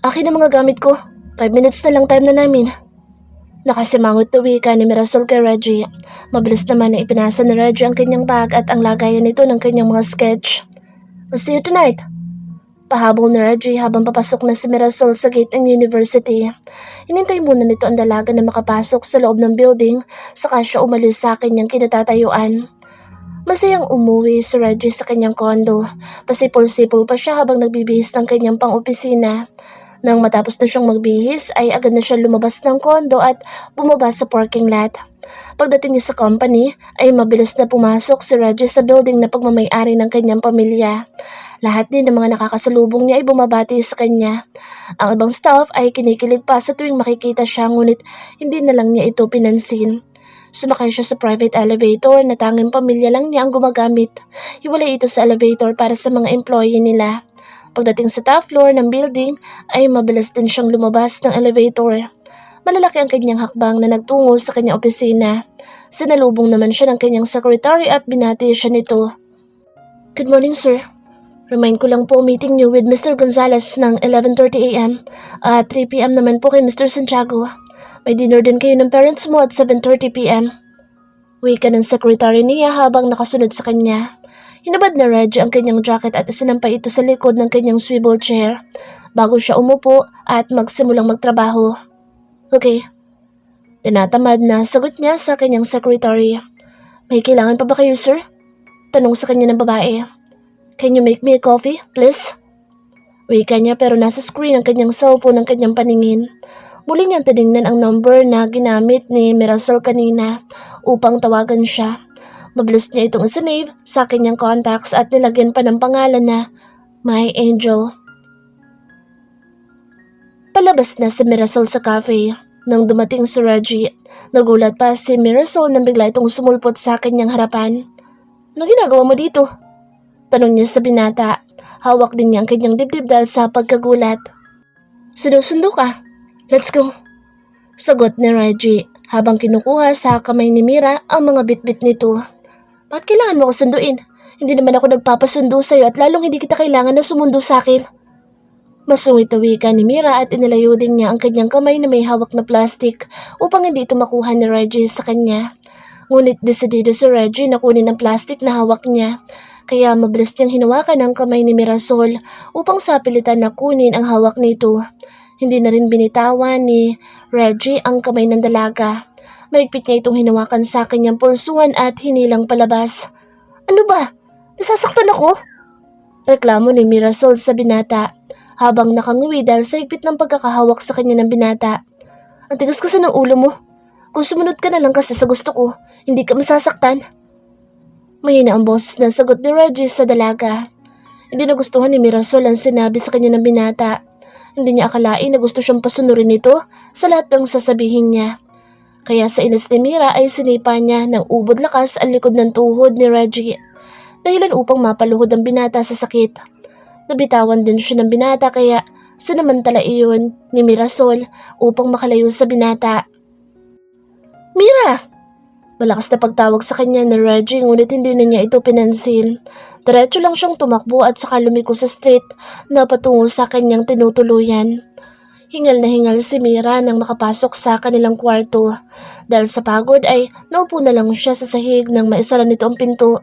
Akin ang mga gamit ko. 5 minutes na lang time na namin. Nakasimangot na wika ni Mirasol kay Reggie. Mabilis naman na ipinasa ni Reggie ang kanyang bag at ang lagayan nito ng kanyang mga sketch. I'll see you tonight. Pahabol ni Reggie habang papasok na si Mirasol sa gate ng university. Hinintay muna nito ang dalaga na makapasok sa loob ng building saka siya umalis sa kanyang kinatatayuan. Masayang umuwi si Reggie sa kanyang kondo. Pasipol-sipol pa siya habang nagbibihis ng kanyang pang-opisina. Nang matapos na siyang magbihis ay agad na siya lumabas ng kondo at bumaba sa parking lot. Pagdating niya sa company ay mabilis na pumasok si Reggie sa building na pagmamay-ari ng kanyang pamilya. Lahat din ng mga nakakasalubong niya ay bumabati sa kanya. Ang ibang staff ay kinikilig pa sa tuwing makikita siya ngunit hindi na lang niya ito pinansin. Sumakay siya sa private elevator na tanging pamilya lang niya ang gumagamit. Hiwalay ito sa elevator para sa mga employee nila. Pagdating sa top floor ng building ay mabilis din siyang lumabas ng elevator. Malalaki ang kanyang hakbang na nagtungo sa kanyang opisina. Sinalubong naman siya ng kanyang secretary at binati siya nito. Good morning, sir. Remind ko lang po meeting niyo with Mr. Gonzalez ng 11:30 a.m. at 3 p.m. naman po kay Mr. Santiago. May dinner din kayo ng parents mo at 7:30 p.m. Wika ng secretary niya habang nakasunod sa kanya. Hinabad na Reggie ang kanyang jacket at isinampay ito sa likod ng kanyang swivel chair bago siya umupo at magsimulang magtrabaho. Okay. Tinatamad na sagot niya sa kanyang secretary. May kailangan pa ba kayo, sir? Tanong sa kanya ng babae. Can you make me a coffee, please? Wika niya pero nasa screen ang kanyang cellphone ng kanyang paningin. Muli niyang tinignan ang number na ginamit ni Mirasol kanina upang tawagan siya. Mabilis niya itong isinave sa kanyang contacts at nilagyan pa ng pangalan na My Angel. Palabas na si Mirasol sa cafe. Nang dumating si Reggie, nagulat pa si Mirasol nang bigla itong sumulpot sa kanyang harapan. Ano ginagawa mo dito? Tanong niya sa binata. Hawak din niya ang kanyang dibdib dahil sa pagkagulat. Sinusundo ka. Let's go. Sagot ni Reggie habang kinukuha sa kamay ni Mira ang mga bitbit nito. Bakit kailangan mo ako sunduin? Hindi naman ako nagpapasundo sa'yo at lalong hindi kita kailangan na sumundo sa akin. Masungit na wika ni Mira at inilayo din niya ang kanyang kamay na may hawak na plastic upang hindi ito makuha ni Reggie sa kanya. Ngunit desidido si Reggie na kunin ang plastic na hawak niya. Kaya mabilis niyang hinawakan ang kamay ni Mirasol upang sapilitan na kunin ang hawak nito. Hindi na rin binitawan ni Reggie ang kamay ng dalaga. Mahigpit niya itong hinawakan sa kanyang pulsuhan at hinilang palabas. Ano ba? Nasasaktan ako? Reklamo ni Mirasol sa binata habang nakanguwi dahil sa higpit ng pagkakahawak sa kanya ng binata. Ang tigas kasi ng ulo mo. Kung sumunod ka na lang kasi sa gusto ko, hindi ka masasaktan. Mahina ang boses na sagot ni Reggie sa dalaga. Hindi nagustuhan ni Mirasol ang sinabi sa kanya ng binata. Hindi niya akalain na gusto siyang pasunurin ito sa lahat ng sasabihin niya. Kaya sa inis ni Mira ay sinipa niya ng ubod lakas ang likod ng tuhod ni Reggie. Dahilan upang mapaluhod ang binata sa sakit. Nabitawan din siya ng binata kaya sinamantala iyon ni Mirasol upang makalayo sa binata. Mira! Malakas na pagtawag sa kanya ni Reggie ngunit hindi na niya ito pinansin. Diretso lang siyang tumakbo at saka lumiko sa street na patungo sa kanyang tinutuluyan. Hingal na hingal si Mira nang makapasok sa kanilang kwarto. Dahil sa pagod ay naupo na lang siya sa sahig nang maisara nito ang pinto.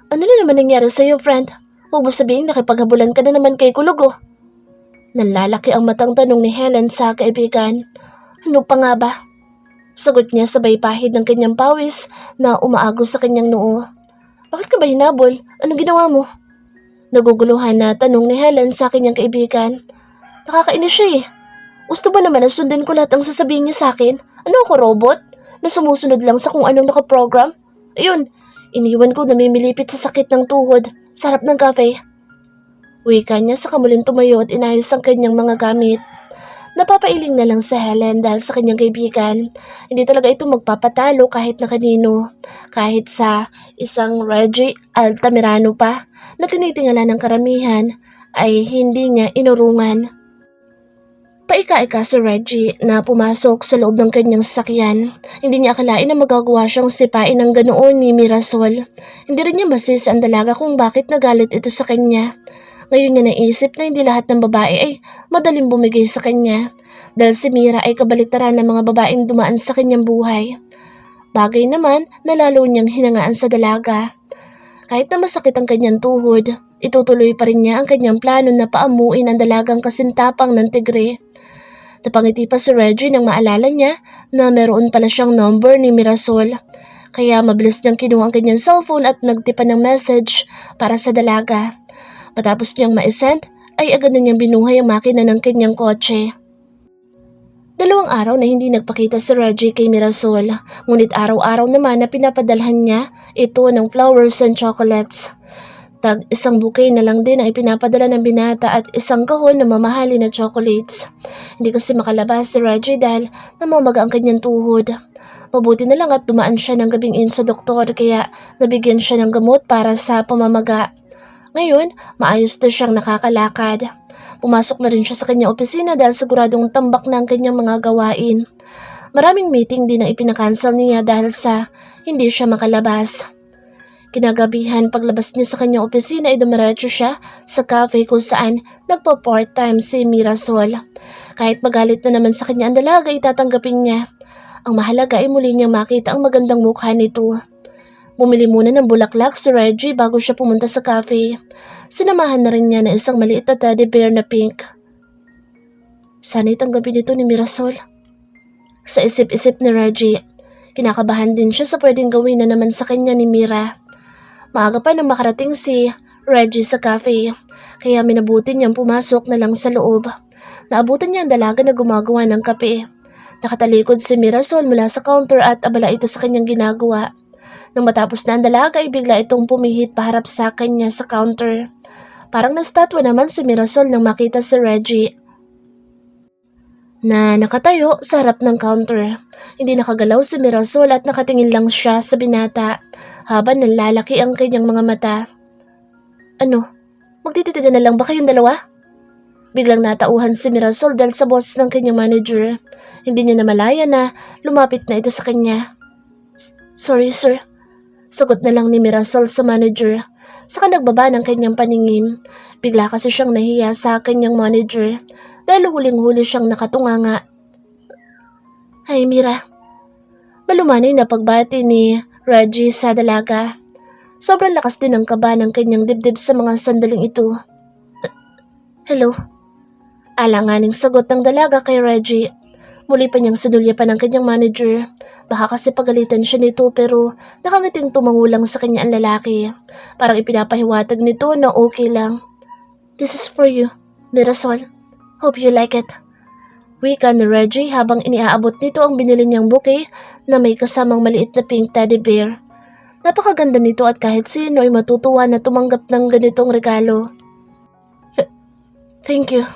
Ano na naman nangyari sa iyo, friend? Huwag mo sabihin nakipaghabulan ka na naman kay Kulugo. Nalalaki ang matang tanong ni Helen sa kaibigan. Ano pa nga ba? Sagot niya sabay pahid ng kanyang pawis na umaagos sa kanyang noo. Bakit ka ba hinabol? Anong ginawa mo? Naguguluhan na tanong ni Helen sa kanyang kaibigan. Nakakainis siya eh. Gusto ba naman na sundin ko lahat ang sasabihin niya sa akin? Ano ako, robot? Na sumusunod lang sa kung anong nakaprogram? Ayun, iniwan ko namimilipit sa sakit ng tuhod sa harap ng cafe. Wika niya sa kamulin tumayo at inayos ang kanyang mga gamit. Napapailing na lang sa Helen dahil sa kanyang kaibigan. Hindi talaga ito magpapatalo kahit na kanino. Kahit sa isang Reggie Altamirano pa na tinitingala ng karamihan ay hindi niya inurungan. Paika-ika si Reggie na pumasok sa loob ng kanyang sasakyan. Hindi niya akalain na magagawa siyang sipain ng ganoon ni Mirasol. Hindi rin niya masisi ang dalaga kung bakit nagalit ito sa kanya. Ngayon niya naisip na hindi lahat ng babae ay madaling bumigay sa kanya dahil si Mira ay kabaliktaran ng mga babaeng dumaan sa kanyang buhay. Bagay naman na lalo niyang hinangaan sa dalaga. Kahit na masakit ang kanyang tuhod, itutuloy pa rin niya ang kanyang plano na paamuin ang dalagang kasintapang ng tigre. Napangiti pa si Reggie nang maalala niya na meron pala siyang number ni Mirasol. Kaya mabilis niyang kinuha ang kanyang cellphone at nagtipan ng message para sa dalaga. Matapos niyang ma-send, ay agad na niyang binuhay ang makina ng kanyang kotse. 2 araw na hindi nagpakita si Reggie kay Mirasol, ngunit araw-araw naman na pinapadalhan niya ito ng flowers and chocolates. Tag 1 bouquet na lang din ang ipinapadala ng binata at 1 kahon na mamahalin na chocolates. Hindi kasi makalabas si Reggie dahil namamaga ang kanyang tuhod. Mabuti na lang at dumaan siya ng gabing sa doktor kaya nabigyan siya ng gamot para sa pamamaga. Ngayon, maayos na siyang nakakalakad. Pumasok na rin siya sa kanyang opisina dahil siguradong tambak na ang kanyang mga gawain. Maraming meeting din ang ipinakansel niya dahil sa hindi siya makalabas. Kinagabihan paglabas niya sa kanyang opisina ay dumiretso siya sa cafe kung saan nagpa-part-time si Mirasol. Kahit magalit na naman sa kanya ang dalaga, itatanggapin niya. Ang mahalaga ay muli niyang makita ang magandang mukha nito. Bumili muna ng bulaklak si Reggie bago siya pumunta sa cafe. Sinamahan na rin niya na isang maliit na teddy bear na pink. Sana'y tanggapin ito ni Mirasol. Sa isip-isip ni Reggie, kinakabahan din siya sa pwedeng gawin na naman sa kanya ni Mira. Maaga pa nang makarating si Reggie sa cafe, kaya minabuti niyang pumasok na lang sa loob. Naabutan niya ang dalaga na gumagawa ng kape. Nakatalikod si Mirasol mula sa counter at abala ito sa kanyang ginagawa. Nang matapos na ang dalaga ay bigla itong pumihit paharap sa kanya sa counter. Parang nastatwa naman si Mirasol nang makita si Reggie na nakatayo sa harap ng counter. Hindi nakagalaw si Mirasol at nakatingin lang siya sa binata habang nalalaki ang kanyang mga mata. Ano? Magtititigan na lang ba kayong dalawa? Biglang natauhan si Mirasol dahil sa boss ng kanyang manager. Hindi niya namalaya na lumapit na ito sa kanya. Sorry sir. Sagot na lang ni Mirasol sa manager. Saka nagbaba ng kanyang paningin. Bigla kasi siyang nahiya sa kanyang manager dahil huling-huli siyang nakatunganga. Ay Mira. Malumanay na pagbati ni Reggie sa dalaga. Sobrang lakas din ang kaba ng kanyang dibdib sa mga sandaling ito. Hello? Alanganing sagot ng dalaga kay Reggie. Muli pa niyang sinulyapan ng kanyang manager. Baka kasi pagalitan siya nito pero nakangiting tumangulang sa kanya ang lalaki. Parang ipinapahiwatag nito na okay lang. This is for you, Mirasol. Hope you like it. Wika ni Reggie habang iniaabot nito ang binili niyang bouquet na may kasamang maliit na pink teddy bear. Napakaganda nito at kahit sino ay matutuwa na tumanggap ng ganitong regalo. Thank you.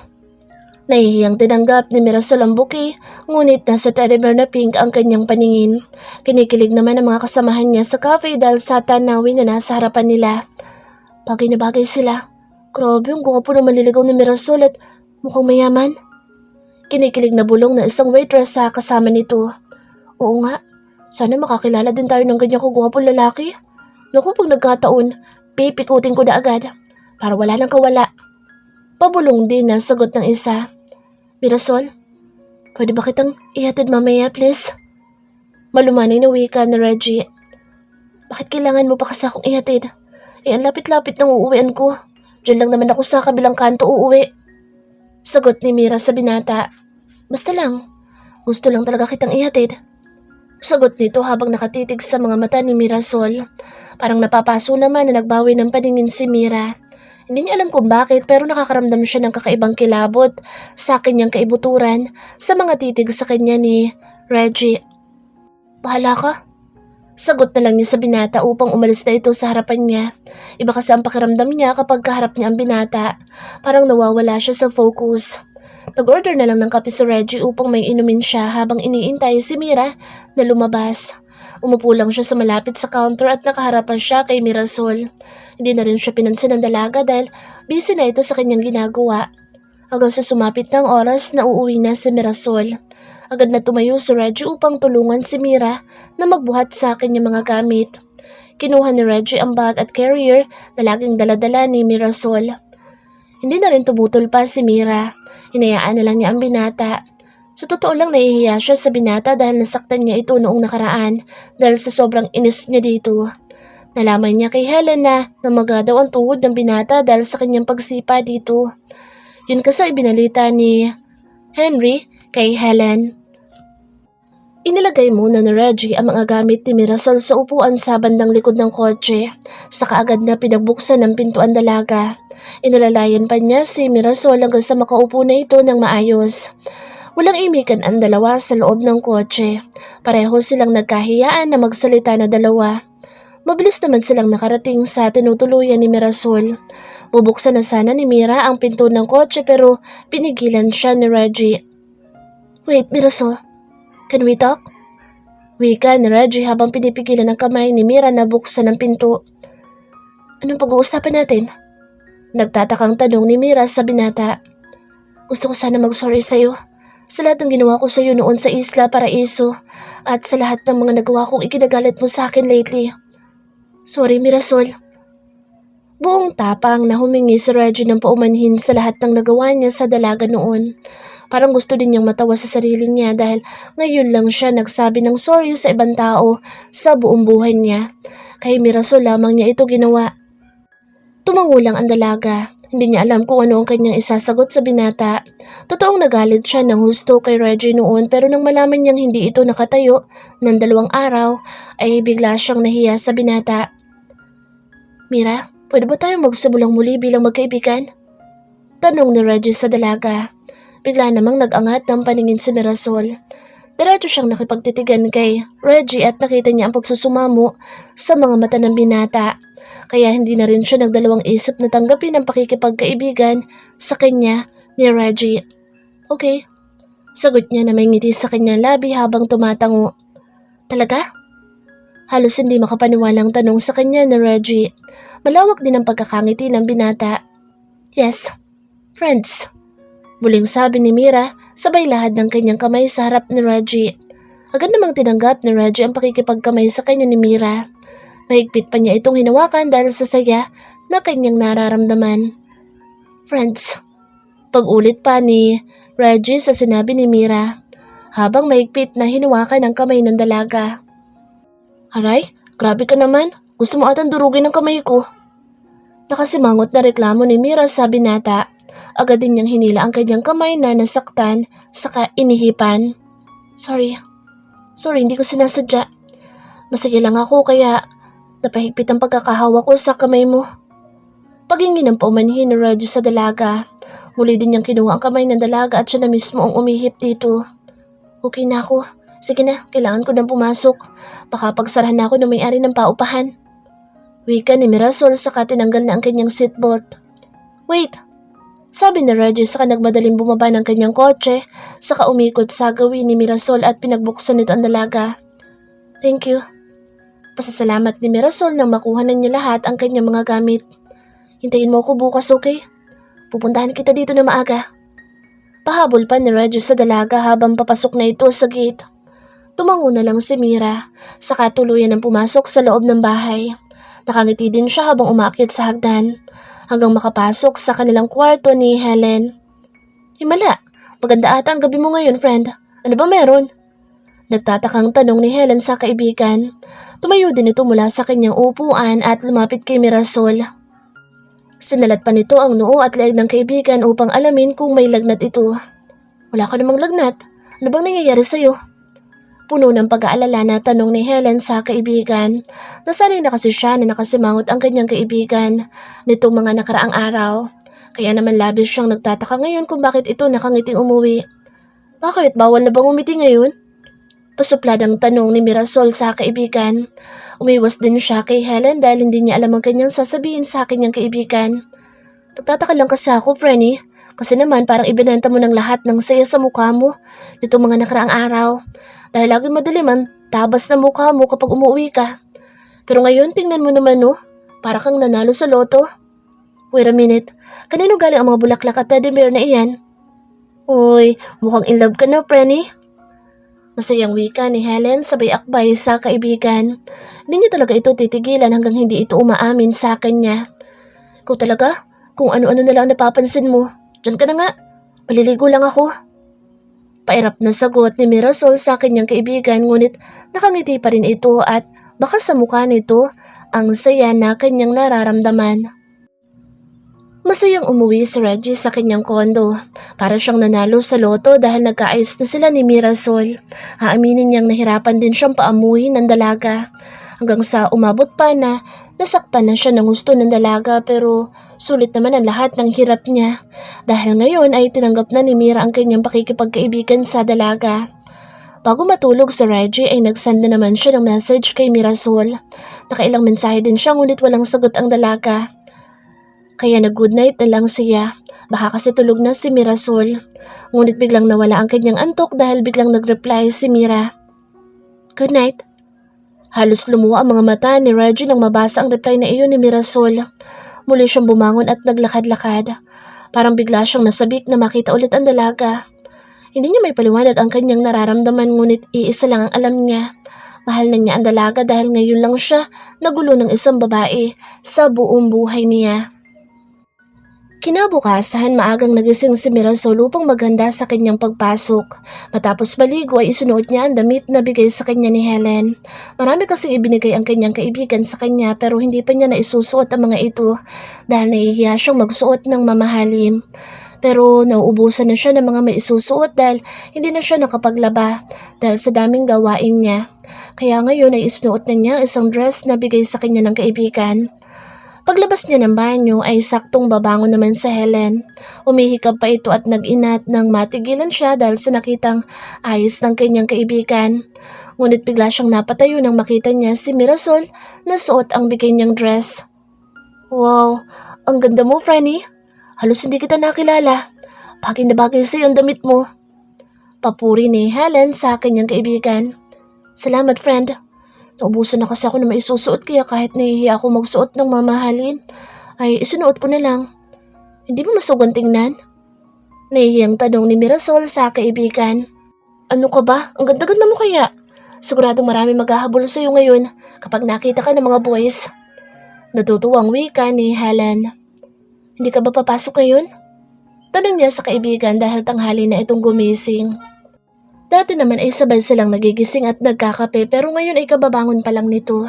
Nahihiyang tinanggap ni Mirasol ang bouquet, ngunit nasa teddy bear na pink ang kanyang paningin. Kinikilig naman ang mga kasamahan niya sa cafe dahil sa tanawin na nasa harapan nila. Bagay na bagay sila. Grabe ang gwapo na maliligaw ni Mirasol at mukhang mayaman. Kinikilig na bulong na isang waitress sa kasama nito. Oo nga, sana makakilala din tayo ng ganyan kagwapong lalaki. Naku, pag nagkataon, pipikutin ko na agad para wala nang kawala. Pabulong din na sagot ng isa. Mirasol, pwede ba kitang ihatid mamaya please? Malumanay na wika ni Reggie. Bakit kailangan mo pa kasi akong ihatid? Ang lapit-lapit ng uuwian ko. Diyan lang naman ako sa kabilang kanto uuwi. Sagot ni Mira sa binata. Basta lang, gusto lang talaga kitang ihatid. Sagot nito habang nakatitig sa mga mata ni Mirasol. Parang napapaso naman na nagbawi ng paningin si Mira. Hindi niya alam kung bakit pero nakakaramdam siya ng kakaibang kilabot sa kanyang kaibuturan sa mga titig sa kanya ni Reggie. Bahala ka. Sagot na lang niya sa binata upang umalis na ito sa harapan niya. Iba kasi ang pakiramdam niya kapag kaharap niya ang binata. Parang nawawala siya sa focus. Nag-order na lang ng kape si Reggie upang may inumin siya habang iniintay si Mira na lumabas. Umupo lang siya sa malapit sa counter at nakaharapan siya kay Mirasol. Hindi na rin siya pinansin ng dalaga dahil busy na ito sa kanyang ginagawa. Hanggang sa sumapit ng oras na uuwi na si Mirasol. Agad na tumayo si Reggie upang tulungan si Mira na magbuhat sa kanyang mga gamit. Kinuha ni Reggie ang bag at carrier na laging daladala ni Mirasol. Hindi na rin tumutol pa si Mira. Hinayaan na lang niya ang binata. Sa totoo lang nahihiya siya sa binata dahil nasaktan niya ito noong nakaraan dahil sa sobrang inis niya dito. Nalaman niya kay Helen na namaga daw ang tuhod ng binata dahil sa kanyang pagsipa dito. Yun kasi ibinalita ni Henry kay Helen. Inilagay muna ni Reggie ang mga gamit ni Mirasol sa upuan sa bandang likod ng kotse. Saka agad na pinagbuksan ng pintuan dalaga. Inalalayan pa niya si Mirasol hanggang sa makaupo na ito ng maayos. Walang imikan ang dalawa sa loob ng kotse. Pareho silang nagkahiyaan na magsalita na dalawa. Mabilis naman silang nakarating sa tinutuluyan ni Mirasol. Bubuksan na sana ni Mira ang pinto ng kotse pero pinigilan siya ni Reggie. Wait, Mirasol. Can we talk? Wika ni Reggie habang pinipigilan ng kamay ni Mira na buksan ang pinto. Anong pag-uusapan natin? Nagtatakang tanong ni Mira sa binata. Gusto ko sana mag-sorry sa'yo. Sa lahat ng ginawa ko sa'yo noon sa Isla Paraiso at sa lahat ng mga nagawa kong ikinagalit mo sa akin lately. Sorry, Mirasol. Buong tapang na humingi si Reggie ng paumanhin sa lahat ng nagawa niya sa dalaga noon. Parang gusto din niyang matawa sa sarili niya dahil ngayon lang siya nagsabi ng sorry sa ibang tao sa buong buhay niya. Kay Mirasol lamang niya ito ginawa. Tumango lang ang dalaga. Hindi niya alam kung ano ang kanyang isasagot sa binata. Totoong nagalit siya ng husto kay Reggie noon pero nang malaman niyang hindi ito nakatayo ng 2 araw ay bigla siyang nahiya sa binata. Mira, pwede ba tayo magsimulang muli bilang magkaibigan? Tanong ni Reggie sa dalaga. Bigla namang nag-angat ng paningin si Mirasol. Diretso siyang nakipagtitigan kay Reggie at nakita niya ang pagsusumamo sa mga mata ng binata. Kaya hindi na rin siya nagdalawang isip na tanggapin ang pakikipagkaibigan sa kanya ni Reggie. Okay. Sagot niya na may ngiti sa kanyang labi habang tumatango. Talaga? Halos hindi makapaniwalang tanong sa kanya ni Reggie. Malawak din ang pagkakangiti ng binata. Yes. Friends. Muling sabi ni Mira, sabay lahad ng kanyang kamay sa harap ni Reggie. Agad namang tinanggap ni Reggie ang pakikipagkamay sa kanya ni Mira. Mahigpit pa niya itong hinawakan dahil sa saya na kanyang nararamdaman. Friends. Pag-ulit pa ni Reggie sa sinabi ni Mira, habang mahigpit na hinawakan ang kamay ng dalaga. Aray, grabe ka naman. Gusto mo atang durugin ang kamay ko. Nakasimangot na reklamo ni Mira sa binata. Agad din niyang hinila ang kanyang kamay na nasaktan saka inihipan. Sorry, hindi ko sinasadya. Masaya lang ako kaya napahigpit ang pagkakahawa ko sa kamay mo. Paghingi ng paumanhin ni Reggie sa dalaga. Muli din niyang kinuha ang kamay ng dalaga at siya na mismo ang umihip dito. Okay na ako. Sige na, kailangan ko nang pumasok. Baka pagsarahan na ako ng may-ari ng paupahan. Wika ni Mirasol saka tinanggal na ang kanyang seatbelt. Wait! Sabi ni Reggie saka nagmadaling bumaba ng kanyang kotse, saka umikot sa gawin ni Mirasol at pinagbuksan nito ang dalaga. Thank you. Pasasalamat ni Mirasol nang makuha na niya lahat ang kanyang mga gamit. Hintayin mo ako bukas, okay? Pupuntahan kita dito na maaga. Pahabol pa ni Reggie sa dalaga habang papasok na ito sa gate. Tumango na lang si Mira, saka tuluyan ang pumasok sa loob ng bahay. Nakangiti din siya habang umakyat sa hagdan, hanggang makapasok sa kanilang kwarto ni Helen. Himala, maganda ata ang gabi mo ngayon, friend. Ano ba meron? Nagtatakang tanong ni Helen sa kaibigan. Tumayo din ito mula sa kanyang upuan at lumapit kay Mirasol. Sinalat pa nito ang noo at leeg ng kaibigan upang alamin kung may lagnat ito. Wala ka namang lagnat. Ano bang nangyayari sa'yo? Puno ng pag-aalala na tanong ni Helen sa kaibigan. Nasanay na kasi siya na nakasimangot ang kanyang kaibigan nitong mga nakaraang araw. Kaya naman labis siyang nagtataka ngayon kung bakit ito nakangiting umuwi. Bakit? Bawal na bang umiti ngayon? Pasupladang tanong ni Mirasol sa kaibigan. Umiwas din siya kay Helen dahil hindi niya alam ang kanyang sasabihin sa kanyang kaibigan. Nagtataka lang kasi ako, Frenny. Kasi naman parang ibinenta mo ng lahat ng saya sa mukha mo nitong mga nakaraang araw. Dahil laging madilim ang tabas na mukha mo kapag umuwi ka. Pero ngayon tingnan mo naman para kang nanalo sa loto. Wait a minute, kanino galing ang mga bulaklak at teddy bear na iyan? Uy, mukhang in love ka na, Frenny. Masayang wika ni Helen sabay akbay sa kaibigan. Hindi niya talaga ito titigilan hanggang hindi ito umaamin sa kanya. Ikaw talaga? Kung ano-ano na lang napapansin mo. Diyan ka na nga. Maliligo lang ako. Pairap na sagot ni Mirasol sa kanyang kaibigan ngunit nakangiti pa rin ito at baka sa mukha nito ang saya na kanyang nararamdaman. Masayang umuwi si Reggie sa kanyang kondo. Para siyang nanalo sa loto dahil nagkaayos na sila ni Mirasol. Aaminin niyang nahirapan din siyang paamuhin ng dalaga. Hanggang sa umabot pa na nasaktan na siya ng gusto ng dalaga pero sulit naman ang lahat ng hirap niya. Dahil ngayon ay tinanggap na ni Mira ang kanyang pakikipagkaibigan sa dalaga. Bago matulog si Reggie ay nagsend na naman siya ng message kay Mirasol. Nakailang mensahe din siya ngunit walang sagot ang dalaga. Kaya nag-good night na lang siya. Baka kasi tulog na si Mirasol. Ngunit biglang nawala ang kanyang antok dahil biglang nag-reply si Mira. Good night. Halos lumuha ang mga mata ni Reggie nang mabasa ang reply na iyon ni Mirasol. Muli siyang bumangon at naglakad-lakad. Parang bigla siyang nasabik na makita ulit ang dalaga. Hindi niya may paliwanag ang kanyang nararamdaman ngunit iisa lang ang alam niya. Mahal na niya ang dalaga dahil ngayon lang siya nagulo ng isang babae sa buong buhay niya. Kinabukasan, maagang nagising si Mirasol upang maghanda sa kanyang pagpasok. Matapos maligo ay isunuot niya ang damit na bigay sa kanya ni Helen. Marami kasing ibinigay ang kanyang kaibigan sa kanya pero hindi pa niya naisusuot ang mga ito dahil nahihiya siyang magsuot ng mamahalin. Pero nauubusan na siya ng mga maisusuot dahil hindi na siya nakapaglaba dahil sa daming gawain niya. Kaya ngayon ay isunuot na niya isang dress na bigay sa kanya ng kaibigan. Paglabas niya ng banyo ay saktong babangon naman sa Helen. Umihikab pa ito at nag-inat nang matigilan siya dahil sa nakitang ayos ng kanyang kaibigan. Ngunit bigla siyang napatayo nang makita niya si Mirasol na suot ang bigay niyang dress. Wow, ang ganda mo, Franny. Halos hindi kita nakilala. Bagay na bagay sa'yo ang damit mo. Papuri ni Helen sa kanyang kaibigan. Salamat, friend. Naubusan na kasi ako na maisusuot kaya kahit nahihiya ako magsuot ng mamahalin, ay isunuot ko na lang. Hindi mo masugan tingnan? Nahihiyang tanong ni Mirasol sa kaibigan. Ano ka ba? Ang ganda-ganda mo kaya? Siguradong marami maghahabol sa iyo ngayon kapag nakita ka ng mga boys. Natutuwang wika ni Helen. Hindi ka ba papasok ngayon? Tanong niya sa kaibigan dahil tanghali na itong gumising. Dati naman ay sabay silang nagigising at nagkakape pero ngayon ay kababangon pa lang nito.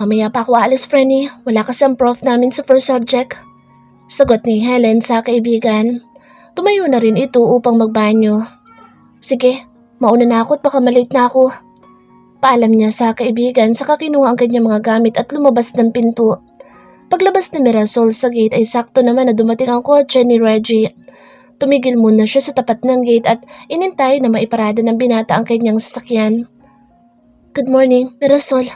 Mamaya pa ako aalis, Franny. Wala kasi ang prof namin sa first subject. Sagot ni Helen sa kaibigan. Tumayo na rin ito upang magbanyo. Sige, mauna na ako at baka malate na ako. Paalam niya sa kaibigan saka kinuha ang kanyang mga gamit at lumabas ng pinto. Paglabas ni Mirasol sa gate ay sakto naman na dumating ang kotse ni Reggie. Tumigil muna siya sa tapat ng gate at inintay na maiparada ng binata ang kanyang sasakyan. Good morning, Mirasol.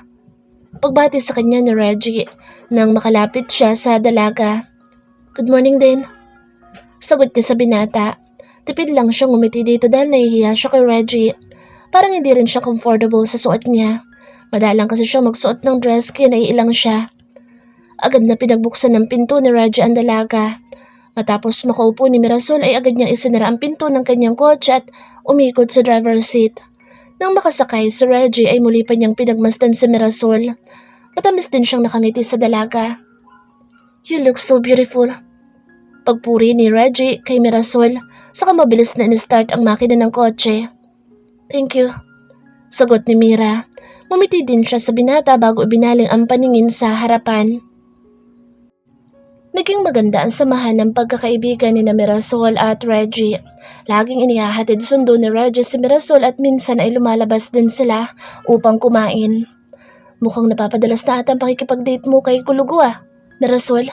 Pagbati sa kanya ni Reggie nang makalapit siya sa dalaga. Good morning din. Sagot niya sa binata. Tipid lang siyang ngumiti dito dahil nahihiya siya kay Reggie. Parang hindi rin siya comfortable sa suot niya. Madalang kasi siya magsuot ng dress kaya naiilang siya. Agad na pinagbuksan ng pinto ni Reggie ang dalaga. Matapos makaupo ni Mirasol ay agad niyang isinara ang pinto ng kanyang kotse at umikot sa driver's seat. Nang makasakay si Reggie ay muli pa niyang pinagmasdan si Mirasol. Matamis din siyang nakangiti sa dalaga. You look so beautiful. Pagpuri ni Reggie kay Mirasol, saka mabilis na in-start ang makina ng kotse. Thank you. Sagot ni Mira. Ngumiti din siya sa binata bago ibinaling ang paningin sa harapan. Naging maganda ang samahan ng pagkakaibigan ni Mirasol at Reggie. Laging inihahatid sundo ni Reggie si Mirasol at minsan ay lumalabas din sila upang kumain. Mukhang napapadalas na ata ang pakikipag-date mo kay Kulugo Mirasol.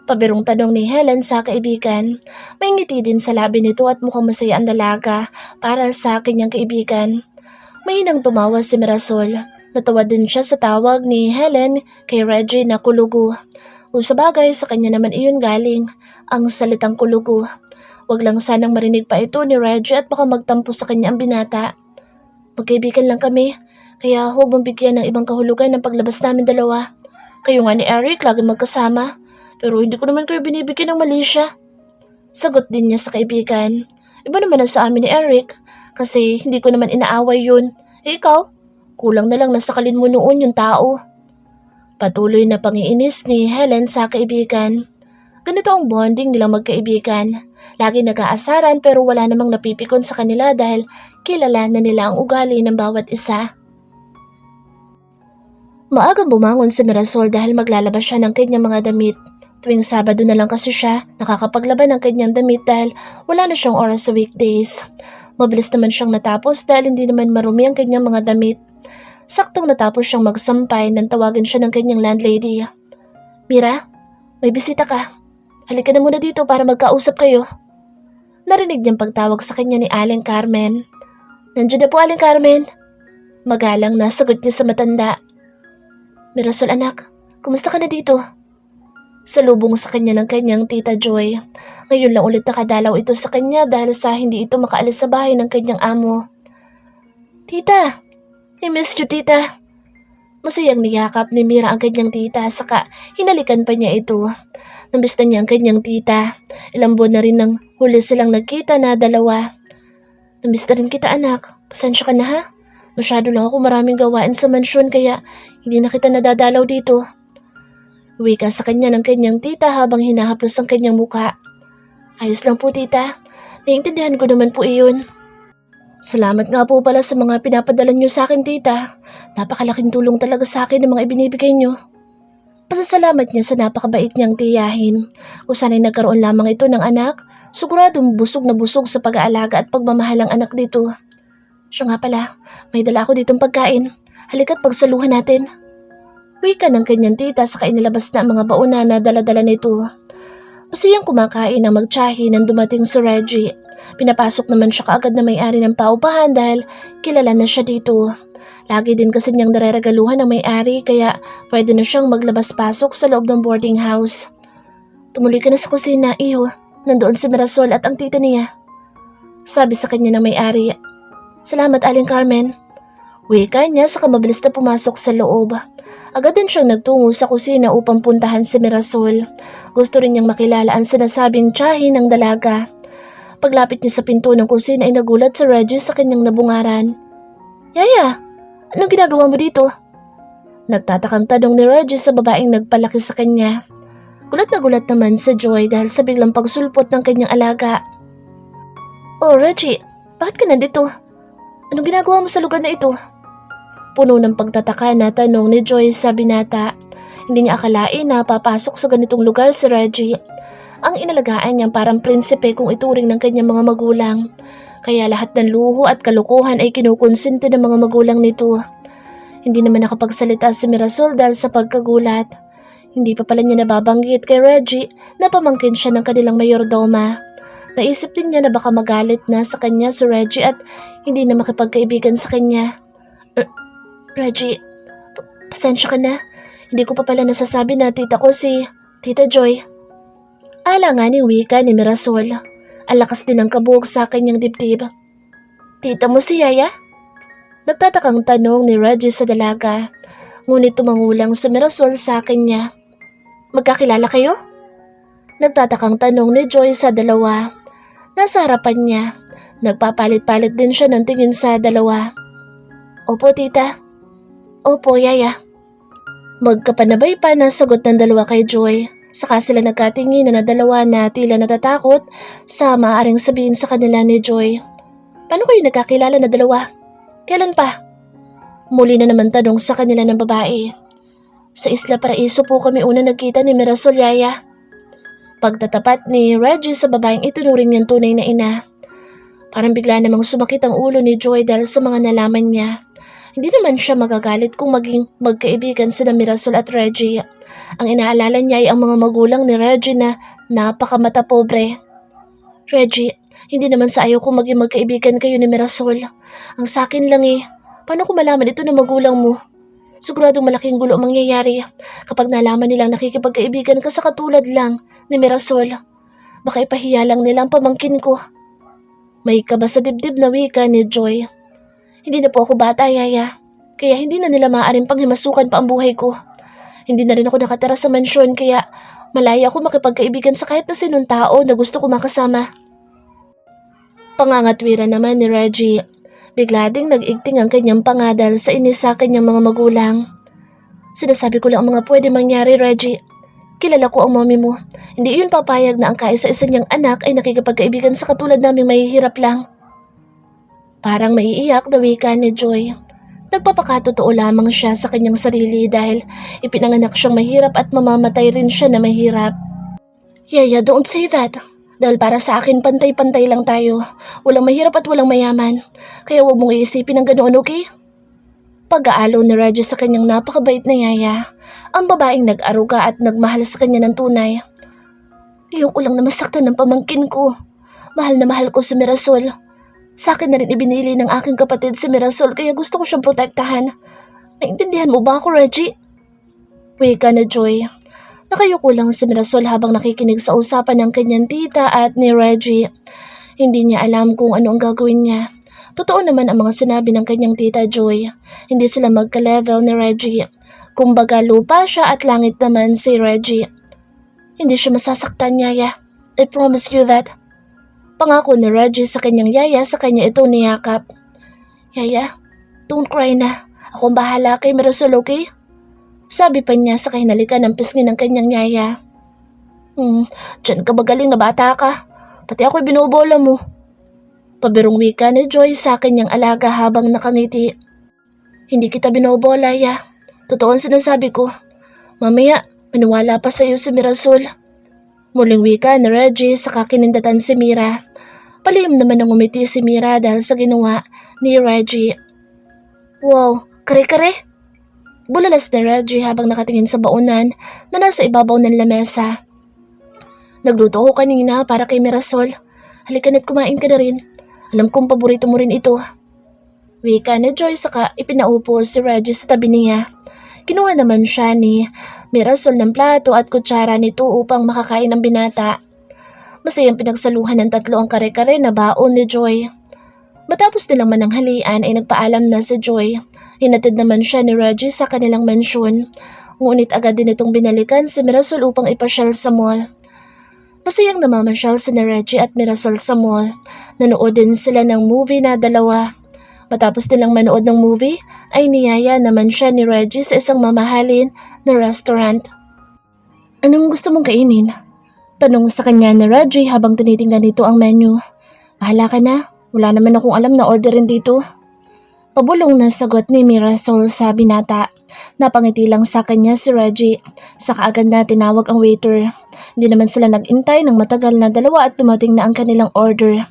Pabirong tanong ni Helen sa kaibigan. May ngiti din sa labi nito at mukhang masaya ang dalaga para sa kanyang kaibigan. Mahinang tumawa si Mirasol. Natawa din siya sa tawag ni Helen kay Reggie na Kulugo. Kung sa bagay, sa kanya naman iyon galing, ang salitang Kulugo. Wag lang sanang marinig pa ito ni Reggie at baka magtampo sa kanya ang binata. Magkaibigan lang kami, kaya huwag mong bigyan ng ibang kahulugan ng paglabas namin dalawa. Kayo nga ni Eric, lagi magkasama, pero hindi ko naman kayo binibigyan ng mali siya. Sagot din niya sa kaibigan. Iba naman ang sa amin ni Eric, kasi hindi ko naman inaaway yun. Ikaw, kulang na lang nasakalin mo noon yung tao. Patuloy na pangiinis ni Helen sa kaibigan. Ganito ang bonding nilang magkaibigan. Lagi nag-aasaran pero wala namang napipikon sa kanila dahil kilala na nila ang ugali ng bawat isa. Maagang bumangon si Mirasol dahil maglalabas siya ng kanyang mga damit. Tuwing Sabado na lang kasi siya nakakapaglaban ng kanyang damit dahil wala na siyang oras sa weekdays. Mabilis naman siyang natapos dahil hindi naman marumi ang kanyang mga damit. Saktong natapos siyang magsampay nang tawagin siya ng kanyang landlady. Mira, may bisita ka. Halika na muna dito para magkausap kayo. Narinig niyang pagtawag sa kanya ni Aling Carmen. Nandiyan na po Aling Carmen. Magalang na sagot niya sa matanda. Mirasol anak, kumusta ka na dito? Salubong sa kanya ng kanyang tita Joy. Ngayon lang ulit nakadalaw ito sa kanya dahil sa hindi ito makaalis sa bahay ng kanyang amo. Tita, I miss you tita. Masayang niyakap ni Mira ang kanyang tita saka hinalikan pa niya ito. Nambis na niya ang kanyang tita. Ilang buwan na rin nang huli silang nagkita na dalawa. Nambis na rin kita anak, pasensya ka na ha? Masyado lang ako maraming gawain sa mansyon kaya hindi na kita nadadalaw dito. Wika sa kanya ng kanyang tita habang hinahaplos ang kanyang muka. Ayos lang po tita, naiintindihan ko naman po iyon. Salamat nga po pala sa mga pinapadala niyo sa akin tita. Napakalaking tulong talaga sa akin ng mga ibinibigay niyo. Pasasalamat niya sa napakabait niyang tiyahin. Kung sana'y nagkaroon lamang ito ng anak, siguradong busog na busog sa pag-aalaga at pagmamahal ang anak dito. Siya nga pala, may dala ako ditong pagkain. Halika't pagsaluhan natin. Wika ng kanyang tita sa kainilabas na ang mga bauna na dala-dala nito. Masayang kumakain ang magtsahi nang dumating si Reggie. Pinapasok naman siya kaagad na may-ari ng paupahan dahil kilala na siya dito. Lagi din kasi niyang nareregaluhan ng may-ari kaya pwede na siyang maglabas-pasok sa loob ng boarding house. Tumuloy ka na sa kusina, iho. Nandoon si Mirasol at ang tita niya. Sabi sa kanya ng may-ari. Salamat Aling Carmen. Wika niya saka mabilis na pumasok sa loob. Agad din siyang nagtungo sa kusina upang puntahan si Mirasol. Gusto rin niyang makilala ang sinasabing tiyahin ng dalaga. Paglapit niya sa pinto ng kusina ay nagulat si Reggie sa kanyang nabungaran. Yaya, anong ginagawa mo dito? Nagtatakang tanong ni Reggie sa babaeng nagpalaki sa kanya. Gulat na gulat naman si Joy dahil sa biglang pagsulpot ng kanyang alaga. Oh Reggie, bakit ka nandito? Anong ginagawa mo sa lugar na ito? Puno ng pagtataka na tanong ni Joy sa binata. Hindi niya akalain na papasok sa ganitong lugar si Reggie. Ang inalagaan niyang parang prinsipe kung ituring ng kanyang mga magulang. Kaya lahat ng luho at kalukuhan ay kinukonsinti ng mga magulang nito. Hindi naman nakapagsalita si Mirasol dahil sa pagkagulat. Hindi pa pala niya nababanggit kay Reggie na pamangkin siya ng kanilang mayordoma. Naisip din niya na baka magalit na sa kanya si Reggie at hindi na makipagkaibigan sa kanya. Reggie, pasensya ka na. Hindi ko pa pala nasasabi na tita ko si Tita Joy. Alanganing wika ni Mirasol. Ang lakas din ng kabuog sa kanyang dibdib. Tita mo si Yaya? Nagtatakang tanong ni Reggie sa dalaga. Ngunit tumangulang si Mirasol sa kanya. Magkakilala kayo? Nagtatakang tanong ni Joy sa dalawa. Nasa harapan niya. Nagpapalit-palit din siya ng tingin sa dalawa. Opo, tita. Opo, Yaya. Magkapanabay pa na sagot ng dalawa kay Joy. Saka sila nagkatingin na dalawa na tila natatakot sa maaaring sabihin sa kanila ni Joy. Paano kayo nagkakilala na dalawa? Kailan pa? Muli na naman tanong sa kanila ng babae. Sa Isla Paraiso po kami una nagkita ni Mirasol, Yaya. Pagtatapat ni Reggie sa babaeng itunuring niyang tunay na ina. Parang bigla namang sumakit ang ulo ni Joy dahil sa mga nalaman niya. Hindi naman siya magagalit kung maging magkaibigan sina Mirasol at Reggie. Ang inaalala niya ay ang mga magulang ni Reggie na napakamata pobre. Reggie, hindi naman sa ayaw kong maging magkaibigan kayo ni Mirasol. Ang sakin lang paano ko malaman ito ng magulang mo? Siguradong malaking gulo ang mangyayari kapag nalaman nilang nakikipagkaibigan ka sa katulad lang ni Mirasol. Baka ipahiya lang nila ang pamangkin ko. May kaba sa dibdib na wika ni Joy. Hindi na po ako bata, Yaya. Kaya hindi na nila maaaring panghimasukan pa ang buhay ko. Hindi na rin ako nakatira sa mansyon kaya malaya ako makipagkaibigan sa kahit na sinong tao na gusto ko makasama. Pangangatwiran naman ni Reggie. Bigla ding nag-igting ang kanyang pangadal sa inis sa kanyang mga magulang. Sinasabi ko lang ang mga pwede mangyari, Reggie. Kilala ko ang mommy mo. Hindi yun papayag na ang kaisa-isa niyang anak ay nakikipagkaibigan sa katulad naming mahihirap lang. Parang maiiyak na wika ni Joy. Nagpapakatotoo lamang siya sa kanyang sarili dahil ipinanganak siyang mahirap at mamamatay rin siya na mahirap. Yaya, don't say that. Dahil para sa akin, pantay-pantay lang tayo. Walang mahirap at walang mayaman. Kaya huwag mong iisipin ng ganoon, okay? Pag-aalo ni Reggie sa kanyang napakabait na yaya, ang babaeng nag-aruga at nagmahal sa kanya ng tunay. Ayoko lang na masaktan ng pamangkin ko. Mahal na mahal ko si Mirasol. Sa akin na rin ibinili ng aking kapatid si Mirasol kaya gusto ko siyang protektahan. Naintindihan mo ba ako, Reggie? Wika na Joy. Nakayuko lang si Mirasol habang nakikinig sa usapan ng kanyang tita at ni Reggie. Hindi niya alam kung ano ang gagawin niya. Totoo naman ang mga sinabi ng kanyang tita Joy. Hindi sila magka-level ni Reggie. Kumbaga lupa siya at langit naman si Reggie. Hindi siya masasaktan, yaya. I promise you that. Pangako ni Reggie sa kanyang yaya sa kanya ito niyakap. Yaya, don't cry na. Akong bahala kay Mirasol, okay? Sabi pa niya sa kahinalikan ng pisngi ng kanyang yaya. Diyan ka magaling na bata ka. Pati ako'y binubola mo. Pabirong wika ni Joy sa kanyang alaga habang nakangiti. Hindi kita binobola, ya. Totoo ang sinasabi ko. Mamaya, maniwala pa sa'yo si Mirasol. Muling wika ni Reggie sa kakinindatan si Mira. Palihim naman ang umiti si Mira dahil sa ginawa ni Reggie. Wow, kare-kare. Bulalas ni Reggie habang nakatingin sa baunan na nasa ibabaw ng lamesa. Nagluto ko kanina para kay Mirasol. Halika na't kumain ka na rin. Alam kong paborito mo rin ito. Wika ni Joy saka ipinaupo si Reggie sa tabi niya. Kinuha naman siya ni Mirasol ng plato at kutsara nito upang makakain ng binata. Masayang pinagsaluhan ng tatlo ang kare-kare na baon ni Joy. Matapos nilang mananghalian ay nagpaalam na si Joy. Hinatid naman siya ni Reggie sa kanilang mansyon. Ngunit agad din itong binalikan si Mirasol upang ipasyal sa mall. Masayang namamasyal si Reggie at Mirasol sa mall. Nanood din sila ng movie na dalawa. Matapos nilang manood ng movie, ay niyaya naman siya ni Reggie sa isang mamahalin na restaurant. Anong gusto mong kainin? Tanong sa kanya ni Reggie habang tinitingnan nito ang menu. Bahala ka na, wala naman akong alam na orderin dito. Pabulong na sagot ni Mirasol sa binata. Napangiti lang sa kanya si Reggie. Saka agad na tinawag ang waiter. Hindi naman sila nag-intay ng matagal na dalawa at dumating na ang kanilang order.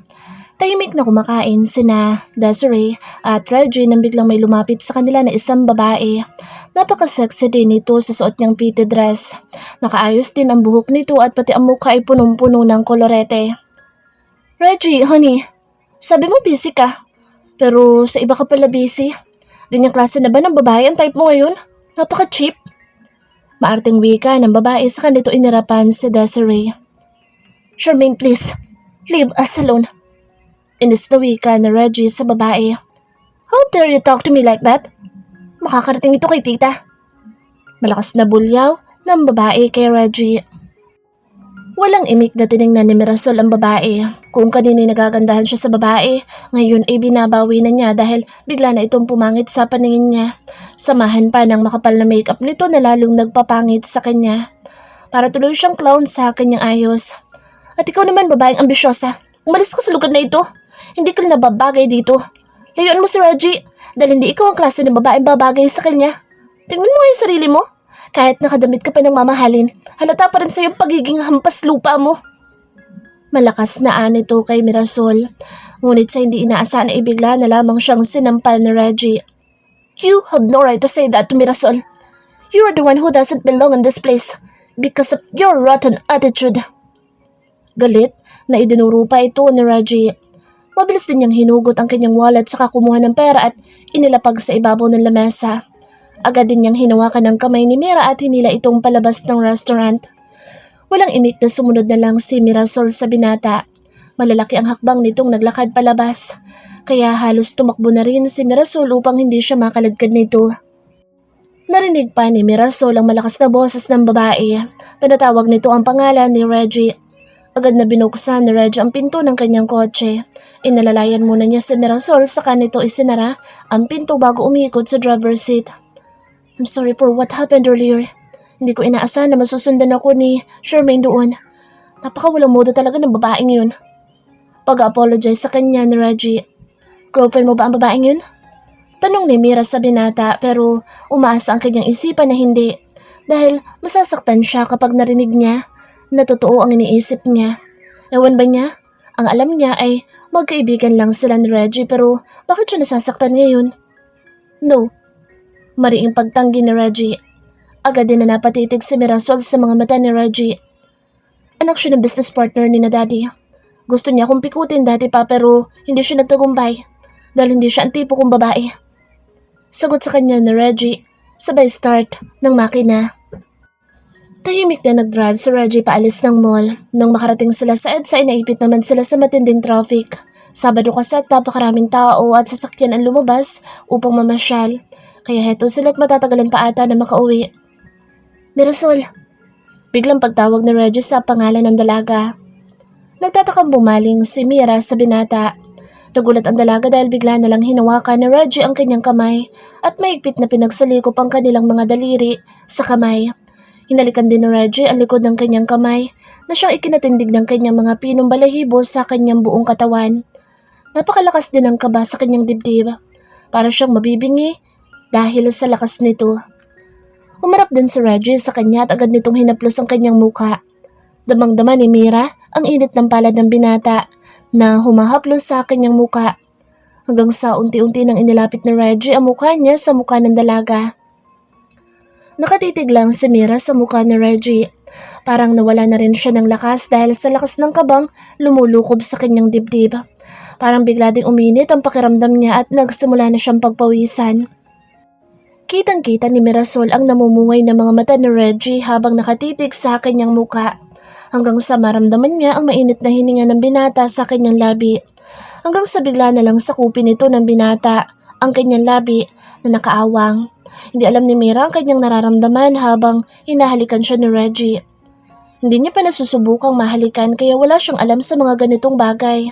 Tahimik na kumakain sina Desiree at Reggie nang biglang may lumapit sa kanila na isang babae. Napaka-sexy din nito sa suot niyang fitted dress. Nakaayos din ang buhok nito at pati ang mukha ay punong-puno ng kolorete. Reggie, honey, sabi mo busy ka. Pero sa iba ka pala busy. Ganyang klase na ba ng babae ang type mo ngayon? Napaka-cheap. Maarting wika ng babae sa kanito inirapan si Desiree. Charmaine, please. Leave us alone. Inis na wika na Reggie sa babae. How dare you talk to me like that? Makakarating ito kay tita. Malakas na bulyaw ng babae kay Reggie. Walang imik na tinignan ni Mirasol ang babae. Kung kanino'y nagagandahan siya sa babae, ngayon ay binabawi na niya dahil bigla na itong pumangit sa paningin niya. Samahan pa ng makapal na makeup nito na lalong nagpapangit sa kanya. Para tuloy siyang clown sa kanyang ayos. At ikaw naman babaeng ambisyosa, umalis ka sa lugar na ito. Hindi ka nababagay dito. Layuan mo si Reggie dahil hindi ikaw ang klase ng babaeng babagay sa kanya. Tingnan mo nga yung sarili mo. Kahit nakadamit ka pa ng mamahalin, halata pa rin sa iyong pagiging hampas lupa mo. Malakas na anito kay Mirasol. Ngunit sa hindi inaasahan ay bigla na lamang siyang sinampal ni Reggie. You have no right to say that to Mirasol. You are the one who doesn't belong in this place because of your rotten attitude. Galit na idinuro pa ito ni Reggie. Mabilis din niyang hinugot ang kanyang wallet saka kumuha ng pera at inilapag sa ibabaw ng lamesa. Agad din niyang hinawakan ng kamay ni Mira at hinila itong palabas ng restaurant. Walang imik na sumunod na lang si Mirasol sa binata. Malalaki ang hakbang nitong naglakad palabas. Kaya halos tumakbo na rin si Mirasol upang hindi siya makaladkad nito. Narinig pa ni Mirasol ang malakas na boses ng babae. Tinatawag nito ang pangalan ni Reggie. Agad na binuksan ni Reggie ang pinto ng kanyang kotse. Inalalayan muna niya si Mirasol saka nito isinara ang pinto bago umikot sa driver's seat. I'm sorry for what happened earlier. Hindi ko inaasahan na masusundan ako ni Charmaine doon. Napakawalang modo talaga ng babaeng yun. Pag-apologize sa kanya ni Reggie. Girlfriend mo ba ang babaeng yun? Tanong ni Mira sa binata pero umaasa ang kanyang isipan na hindi dahil masasaktan siya kapag narinig niya na totoo ang iniisip niya. Ewan ba niya? Ang alam niya ay magkaibigan lang sila ni Reggie pero bakit siya nasasaktan ngayon? No. Mariing pagtanggi ni Reggie. Agad din na napatitig si Mirasol sa mga mata ni Reggie. Anak siya ng business partner ni na daddy. Gusto niya akong pikutin dati pa pero hindi siya nagtagumpay dahil hindi siya ang tipo kong babae. Sagot sa kanya ni Reggie, sabay start ng makina. Tahimik na nag-drive si Reggie paalis ng mall. Nang makarating sila sa EDSA ay naipit naman sila sa matinding traffic. Sabado kasi at napakaraming tao at sasakyan ang lumabas upang mamasyal. Kaya heto sila't matatagalan pa ata na makauwi. Mirasol, biglang pagtawag ni Reggie sa pangalan ng dalaga. Nagtatakang bumaling si Mira sa binata. Nagulat ang dalaga dahil bigla na lang hinawakan ni Reggie ang kanyang kamay at mahigpit na pinagsalikop ang kanilang mga daliri sa kamay. Hinalikan din ni Reggie ang likod ng kanyang kamay na siyang ikinatindig ng kanyang mga pinong balahibo sa kanyang buong katawan. Napakalakas din ang kaba sa kanyang dibdib. Para siyang mabibingi dahil sa lakas nito. Humarap din si Reggie sa kanya at agad nitong hinaplos ang kanyang muka. Damang-dama ni Mira ang init ng palad ng binata na humahaplos sa kanyang muka. Hanggang sa unti-unti nang inilapit ni Reggie ang mukha niya sa mukha ng dalaga. Nakatitig lang si Mira sa mukha ni Reggie. Parang nawala na rin siya ng lakas dahil sa lakas ng kabang lumulukob sa kanyang dibdib. Parang bigla ding uminit ang pakiramdam niya at nagsimula na siyang pagpawisan. Kitang-kita ni Mirasol ang namumuhay na mga mata ni Reggie habang nakatitig sa kanyang muka. Hanggang sa maramdaman niya ang mainit na hininga ng binata sa kanyang labi. Hanggang sa bigla na lang sakupin ito ng binata ang kanyang labi na nakaawang. Hindi alam ni Mira ang kanyang nararamdaman habang hinahalikan siya ni Reggie. Hindi niya pa nasusubukang mahalikan kaya wala siyang alam sa mga ganitong bagay.